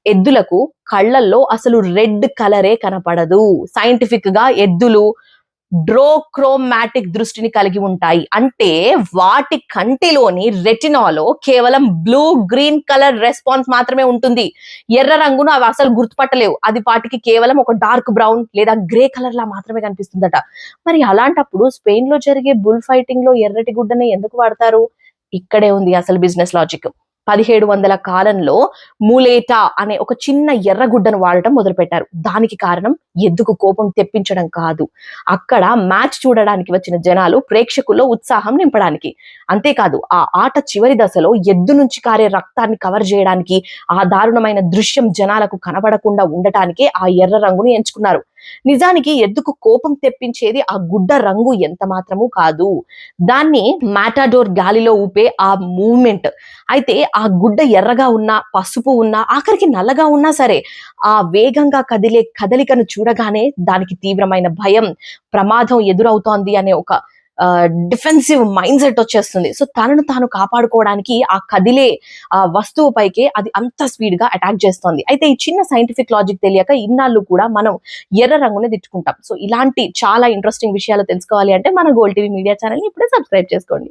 ఎద్దులకు కళ్ళల్లో అసలు రెడ్ కలరే కనపడదు. సైంటిఫిక్ గా ఎద్దులు డ్రోక్రోమాటిక్ దృష్టిని కలిగి ఉంటాయి. అంటే వాటి కంటిలోని రెటినాలో కేవలం బ్లూ గ్రీన్ కలర్ రెస్పాన్స్ మాత్రమే ఉంటుంది. ఎర్ర రంగును అవి అసలు గుర్తుపట్టలేవు. అది వాటికి కేవలం ఒక డార్క్ బ్రౌన్ లేదా గ్రే కలర్ లా మాత్రమే కనిపిస్తుందట. మరి అలాంటప్పుడు స్పెయిన్ లో జరిగే బుల్ ఫైటింగ్ లో ఎర్రటి గుడ్డని ఎందుకు వాడతారు? ఇక్కడే ఉంది అసలు బిజినెస్ లాజిక్. 1700 కాలంలో మూలేటా అనే ఒక చిన్న ఎర్రగుడ్డను వాడటం మొదలుపెట్టారు. దానికి కారణం ఎద్దుకు కోపం తెప్పించడం కాదు, అక్కడ మ్యాచ్ చూడడానికి వచ్చిన జనాలు ప్రేక్షకుల్లో ఉత్సాహం నింపడానికి. అంతేకాదు ఆ ఆట చివరి దశలో ఎద్దు నుంచి కారే రక్తాన్ని కవర్ చేయడానికి, ఆ దారుణమైన దృశ్యం జనాలకు కనబడకుండా ఉండటానికే ఆ ఎర్ర రంగుని ఎంచుకున్నారు. నిజానికి ఎద్దుకు కోపం తెప్పించేది ఆ గుడ్డ రంగు ఎంత మాత్రము కాదు, దాన్ని మాటాడోర్ గాలిలో ఊపే ఆ మూవ్మెంట్. అయితే ఆ గుడ్డ ఎర్రగా ఉన్నా, పసుపు ఉన్నా, ఆఖరికి నల్లగా ఉన్నా సరే, ఆ వేగంగా కదిలే కదలికను చూడగానే దానికి తీవ్రమైన భయం, ప్రమాదం ఎదురవుతోంది అనే ఒక డిఫెన్సివ్ మైండ్ సెట్ వచ్చేస్తుంది. సో తనను తాను కాపాడుకోవడానికి ఆ కదిలే వస్తువు పైకే అది అంత స్పీడ్ గా అటాక్ చేస్తోంది. అయితే ఈ చిన్న సైంటిఫిక్ లాజిక్ తెలియక ఇన్నాళ్ళు కూడా మనం ఎర్ర రంగునే తిట్టుకుంటాం. సో ఇలాంటి చాలా ఇంట్రెస్టింగ్ విషయాలు తెలుసుకోవాలి అంటే మన గోల్డ్ టీవీ మీడియా ఛానల్ ని ఇప్పుడే సబ్స్క్రైబ్ చేసుకోండి.